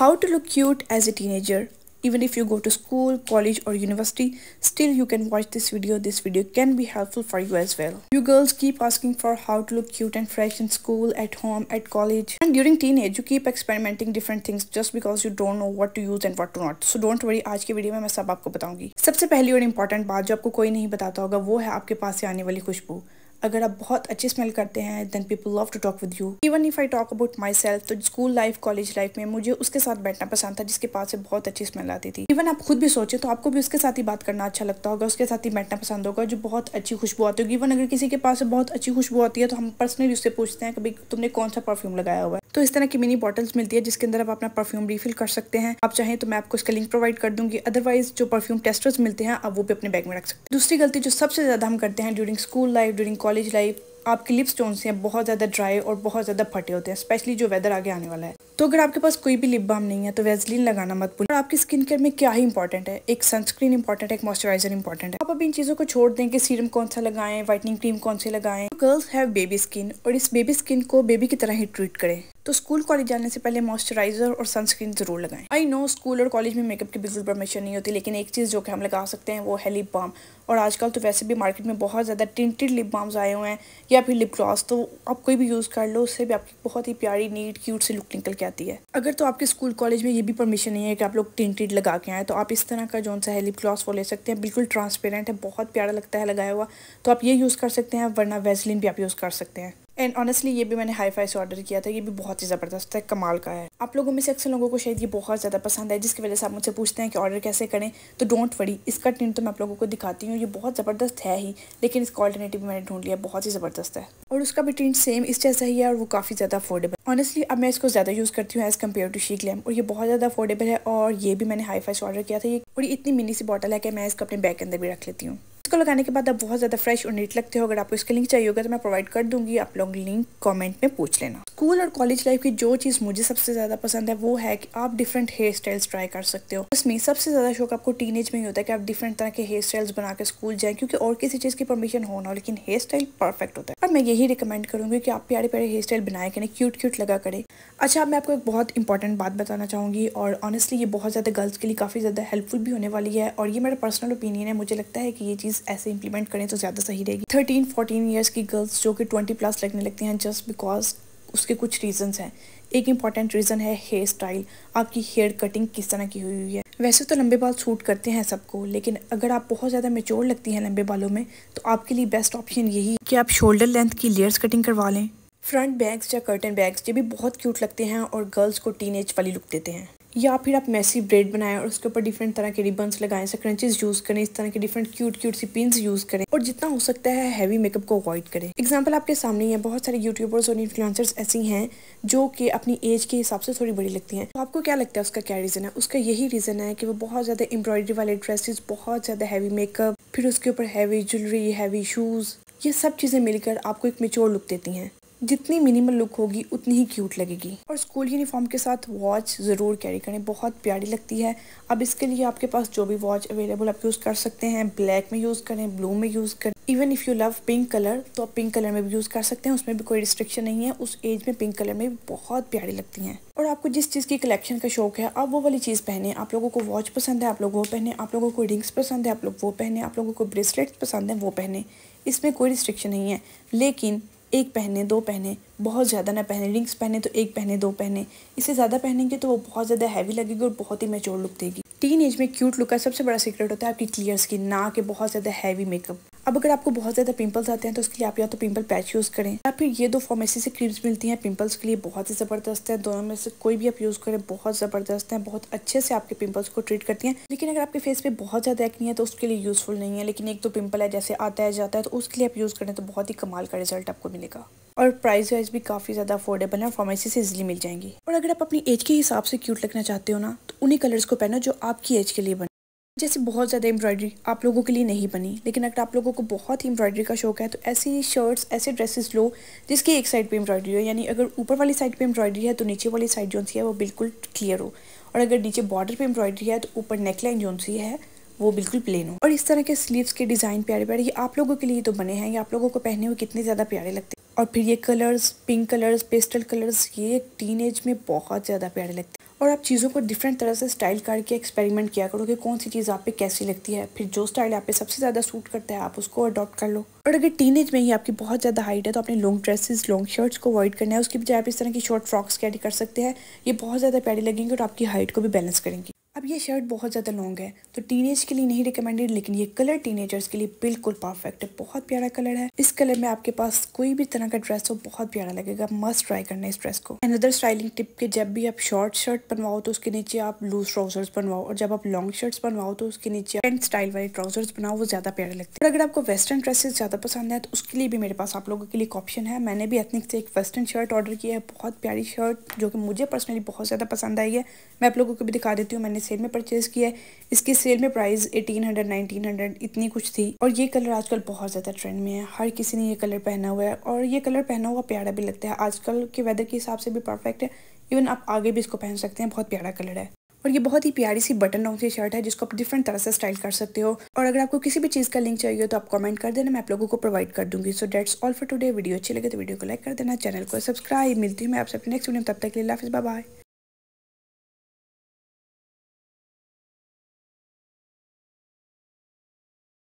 How to look cute as a teenager. Even if you go to school, college or university, still you can watch this video. This video can be helpful for you as well. You girls keep asking for how to look cute and fresh in school, at home, at college. And during teenage, you keep experimenting different things just because you don't know what to use and what to not. So don't worry, आज की video में मैं सब आपको बताऊंगी। सबसे पहली और इम्पोर्टेंट बात जो आपको कोई नहीं बताता होगा वो है आपके पास से आने वाली खुशबू। अगर आप बहुत अच्छी स्मेल करते हैं then people love to talk with you. Even if I talk about myself, तो स्कूल लाइफ कॉलेज लाइफ में मुझे उसके साथ बैठना पसंद था जिसके पास से बहुत अच्छी स्मेल आती थी। इवन आप खुद भी सोचे तो आपको भी उसके साथ ही बात करना अच्छा लगता होगा, उसके साथ ही बैठना पसंद होगा जो बहुत अच्छी खुशबू आती होगी। इवन अगर किसी के पास से बहुत अच्छी खुशबू आती है तो हम पर्सनली उससे पूछते हैं कि भाई तुमने कौन सा परफ्यूम लगाया हुआ है। तो इस तरह की मिनी बॉटल्स मिलती है जिसके अंदर आप अपना परफ्यूम रिफिल कर सकते हैं। आप चाहें तो मैं आपको इसका लिंक प्रोवाइड कर दूंगी, अदरवाइज जो परफ्यूम टेस्टर्स मिलते हैं आप वो भी अपने बैग में रख सकते हैं। दूसरी गलती जो सबसे ज्यादा हम करते हैं during school life, during college life, आपके लिप्स जो हैं बहुत ज़्यादा ड्राई और बहुत ज़्यादा फटे होते हैं, स्पेशली जो वेदर आगे आने वाला है। तो अगर आपके पास कोई भी लिप बाम नहीं है तो वेज़लिन लगाना मत भूलें। और आपकी स्किन केयर में क्या ही इंपॉर्टेंट है, एक सनस्क्रीन इंपॉर्टेंट है, एक मॉइस्चराइजर इंपॉर्टेंट है। आप अभी इन चीज़ों को छोड़ दें कि सीरम कौन सा लगाएं, व्हाइटनिंग क्रीम कौन से लगाएं। गर्ल्स हैव बेबी स्किन और इस बेबी स्किन को बेबी की तरह ही ट्रीट करें। तो स्कूल कॉलेज जाने से पहले मॉइस्चराइजर और सनस्क्रीन जरूर लगाएं। आई नो स्कूल और कॉलेज में मेकअप की बिल्कुल परमिशन नहीं होती, लेकिन एक चीज़ जो कि हम लगा सकते हैं वो है लिप बाम। और आजकल तो वैसे भी मार्केट में बहुत ज़्यादा टिंटेड लिप बाम्स आए हुए हैं या फिर लिप ग्लॉस, तो आप कोई भी यूज़ कर लो, उससे भी आपकी बहुत ही प्यारी नीट क्यूट सी लुक निकल के आती है। अगर तो आपके स्कूल कॉलेज में ये भी परमिशन नहीं है कि आप लोग टिंटेड लगा के आए तो आप इस तरह का जो सा है लिप ग्लॉस वो ले सकते हैं, बिल्कुल ट्रांसपेरेंट है, बहुत प्यारा लगता है लगाया हुआ, तो आप ये यूज़ कर सकते हैं, वरना वेज़लिन भी आप यूज़ कर सकते हैं। एंड ऑनेस्टली ये भी मैंने हाई फाई से ऑर्डर किया था, ये भी बहुत ही ज़बरदस्त है, कमाल का है। आप लोगों में से अक्सर लोगों को शायद ये बहुत ज़्यादा पसंद है जिसकी वजह से आप मुझसे पूछते हैं कि ऑर्डर कैसे करें, तो डोंट वरी, इसका टिंट तो मैं आप लोगों को दिखाती हूँ, ये बहुत ज़बरदस्त है ही, लेकिन इसका ऑल्टरनेटिव मैंने ढूंढ लिया, बहुत ही ज़बरदस्त है। और उसका भी टिंट सेम इस जैसा ही है और वो काफ़ी ज़्यादा अफोर्डेबल। ऑनेस्टली अब मैं इसको ज़्यादा यूज़ करती हूँ as compare to Sheglam, और ये बहुत ज़्यादा अफोर्डेबल है। और ये भी मैंने हाई फाई से ऑर्डर किया था, ये और ये इतनी मिनी सी बॉटल है कि मैं इसको अपने बैग के अंदर भी रख लेती हूँ। इसको लगाने के बाद आप बहुत ज़्यादा फ्रेश और नीट लगते हो। अगर आपको इसका लिंक चाहिए होगा तो मैं प्रोवाइड कर दूंगी, आप लोग लिंक कमेंट में पूछ लेना। स्कूल और कॉलेज लाइफ की जो चीज़ मुझे सबसे ज़्यादा पसंद है वो है कि आप डिफरेंट हेयर स्टाइल्स ट्राई कर सकते हो। इसमें सबसे ज़्यादा शौक आपको टीनेज में ही होता है कि आप डिफरेंट तरह के हेयर स्टाइल्स बना के स्कूल जाएं, क्योंकि और किसी चीज़ की परमिशन हो ना हो लेकिन हेयर स्टाइल परफेक्ट होता है। और मैं यही रिकमेंड करूँगी कि आप प्यारे प्यारे हेयर स्टाइल बनाए करें, क्यूट क्यूट लगा करें। अच्छा, मैं आपको एक बहुत इंपॉर्टेंट बात बताना चाहूँगी और ऑनेस्टली ये बहुत ज़्यादा गर्ल्स के लिए काफ़ी ज़्यादा हेल्पफुल भी होने वाली है, और ये मेरा पर्सनल ओपिनियन है। मुझे लगता है कि ये चीज़ ऐसे इंप्लीमेंट करें तो ज़्यादा सही रहेगी। 13-14 ईयर्स की गर्ल्स जो कि 20+ लगने लगती हैं जस्ट बिकॉज उसके कुछ रीजंस हैं। एक इंपॉर्टेंट रीज़न है हेयर स्टाइल, आपकी हेयर कटिंग किस तरह की हुई है। वैसे तो लंबे बाल सूट करते हैं सबको, लेकिन अगर आप बहुत ज़्यादा मैच्योर लगती हैं लंबे बालों में तो आपके लिए बेस्ट ऑप्शन यही कि आप शोल्डर लेंथ की लेयर्स कटिंग करवा लें। फ्रंट बैग्स या कर्टन बैग्स ये भी बहुत क्यूट लगते हैं और गर्ल्स को टीनेज वाली लुक देते हैं। या फिर आप मैसी ब्रेड बनाएं और उसके ऊपर डिफरेंट तरह के रिबन्स लगाएं, स्क्रंचेस यूज़ करें, इस तरह के डिफरेंट क्यूट क्यूट सी पिन्स यूज़ करें, और जितना हो सकता है हैवी मेकअप को अवॉइड करें। एग्जांपल आपके सामने ही है, बहुत सारे यूट्यूबर्स और इन्फ्लुएंसर्स ऐसी हैं जो कि अपनी एज के हिसाब से थोड़ी बड़ी लगती हैं। तो आपको क्या लगता है उसका क्या रीज़न है? उसका यही रीज़न है कि वो बहुत ज़्यादा एम्ब्रॉयडरी वाले ड्रेसेस, बहुत ज़्यादा हैवी मेकअप, फिर उसके ऊपर हैवी ज्वेलरी, हैवी शूज़, ये सब चीज़ें मिलकर आपको एक मेच्योर लुक देती हैं। जितनी मिनिमल लुक होगी उतनी ही क्यूट लगेगी। और स्कूल यूनिफॉर्म के साथ वॉच ज़रूर कैरी करें, बहुत प्यारी लगती है। अब इसके लिए आपके पास जो भी वॉच अवेलेबल आप यूज़ कर सकते हैं, ब्लैक में यूज़ करें, ब्लू में यूज़ करें, even if you love pink colour तो आप पिंक कलर में भी यूज़ कर सकते हैं, उसमें भी कोई रिस्ट्रिक्शन नहीं है। उस एज में पिंक कलर में भी बहुत प्यारी लगती हैं। और आपको जिस चीज़ की कलेक्शन का शौक है आप वो वाली चीज़ पहने। आप लोगों को वॉच पसंद है आप लोग वो पहने, आप लोगों को रिंग्स पसंद है आप लोग वो पहने, आप लोगों को ब्रेसलेट्स पसंद है वो पहने, इसमें कोई रिस्ट्रिक्शन नहीं है। लेकिन एक पहने, दो पहने, बहुत ज़्यादा ना पहने। रिंग्स पहने तो एक पहने, दो पहने, इससे ज़्यादा पहनेंगे तो वो बहुत ज़्यादा हैवी लगेगी और बहुत ही मैच्योर लुक देगी। टीन एज में क्यूट लुक का सबसे बड़ा सीक्रेट होता है आपकी क्लियर स्किन, ना कि बहुत ज़्यादा हैवी मेकअप। अब अगर आपको बहुत ज़्यादा पिंपल्स आते हैं तो उसके लिए आप या तो पिंपल पैच यूज़ करें या फिर ये दो फार्मेसी से क्रीम्स मिलती हैं पिंपल्स के लिए, बहुत ही ज़बरदस्त है। दोनों में से कोई भी आप यूज़ करें बहुत ज़बरदस्त है, बहुत अच्छे से आपके पिंपल्स को ट्रीट करती हैं। लेकिन अगर आपके फेस पे बहुत ज़्यादा एक्ने है तो उसके लिए यूज़फुल नहीं है। लेकिन एक तो पिंपल है जैसे आता है जाता है तो उसके लिए आप यूज़ करें तो बहुत ही कमाल का रिजल्ट आपको मिलेगा। और प्राइस वाइज भी काफ़ी ज़्यादा अफोर्डेबल है, फार्मेसी से इजीली मिल जाएंगी। और अगर आप अपनी एज के हिसाब से क्यूट लगना चाहते हो ना तो उन्हीं कलर्स को पहनो जो आपकी एज के लिए बने। जैसे बहुत ज़्यादा एम्ब्रॉयडरी आप लोगों के लिए नहीं बनी, लेकिन अगर आप लोगों को बहुत ही एम्ब्रॉयडरी का शौक है तो ऐसी शर्ट्स, ऐसे ड्रेसेस लो जिसकी एक साइड पे एम्ब्रॉयडरी हो, यानी अगर ऊपर वाली साइड पे एम्ब्रॉयडरी है तो नीचे वाली साइड जो सी है वो बिल्कुल क्लियर हो, और अगर नीचे बॉर्डर पे एम्ब्रॉयडरी है तो ऊपर नेकलाइन जो सी है वो बिल्कुल प्लेन हो। और इस तरह के स्लीव्स के डिज़ाइन प्यारे प्यारे ये आप लोगों के लिए तो बने हैं, ये आप लोगों को पहने हुए कितने ज़्यादा प्यारे लगते हैं। और फिर ये colours, pink colours, pastel colours, ये टीन एज में बहुत ज़्यादा प्यारे लगते हैं। और आप चीज़ों को डिफरेंट तरह से स्टाइल करके एक्सपेरिमेंट किया करो कि कौन सी चीज़ आप पे कैसी लगती है, फिर जो स्टाइल आप पे सबसे ज़्यादा सूट करता है आप उसको अडॉप्ट कर लो। और अगर टीनेज में ही आपकी बहुत ज़्यादा हाइट है तो अपने लॉन्ग ड्रेसेस लॉन्ग शर्ट्स को अवॉइड करना है, उसकी बजाय आप इस तरह की शॉर्ट फ्रॉक्स कैरी कर सकते हैं। ये बहुत ज़्यादा प्यारी लगेंगी और आपकी हाइट को भी बैलेंस करेंगी। अब ये शर्ट बहुत ज़्यादा लॉन्ग है तो टीनेज के लिए नहीं रिकमेंडेड, लेकिन ये कलर टीनेजर्स के लिए बिल्कुल परफेक्ट है। बहुत प्यारा कलर है। इस कलर में आपके पास कोई भी तरह का ड्रेस हो बहुत प्यारा लगेगा। मस्ट ट्राई करना इस ड्रेस को। अनदर स्टाइलिंग टिप के जब भी आप शॉर्ट शर्ट बनवाओ तो उसके नीचे आप लूज ट्राउजर्स बनवाओ, और जब आप लॉन्ग शर्ट्स बनवाओ तो उसके नीचे पेंट स्टाइल वाले ट्राउजर्स बनाओ, वो ज़्यादा प्यारे लगते हैं। और अगर आपको वेस्टर्न ड्रेसेस ज़्यादा पसंद है तो उसके लिए भी मेरे पास आप लोगों के लिए एक ऑप्शन है। मैंने भी एथनिक से एक वेस्टर्न शर्ट ऑर्डर किया है, बहुत प्यारी शर्ट जो कि मुझे पर्सनली बहुत ज़्यादा पसंद आई है। मैं आप लोगों को भी दिखा देती हूँ। मैंने सेल में परचेज किया है। इसकी सेल में प्राइस 1800 1900 इतनी कुछ थी। और ये कलर आजकल बहुत ज़्यादा ट्रेंड में है, हर किसी ने ये कलर पहना हुआ है और ये कलर पहना हुआ प्यारा भी लगता है। आजकल के वेदर के हिसाब से भी परफेक्ट है। इवन आप आगे भी इसको पहन सकते हैं, बहुत प्यारा कलर है। और ये बहुत ही प्यारी सी बटन डाउन सी शर्ट है जिसको आप डिफरेंट तरह से स्टाइल कर सकते हो। और अगर आपको किसी भी चीज़ का लिंक चाहिए तो आप कमेंट कर देना, मैं आप लोगों को प्रोवाइड कर दूंगी। So that's all for today. Video अच्छी लगे तो वीडियो को लाइक कर देना, चैनल को सब्सक्राइब। मिलती हूँ मैं आपसे अपने नेक्स्ट वीडियो में, तब तक के लिए अल्लाह हाफिज़, बाय बाय।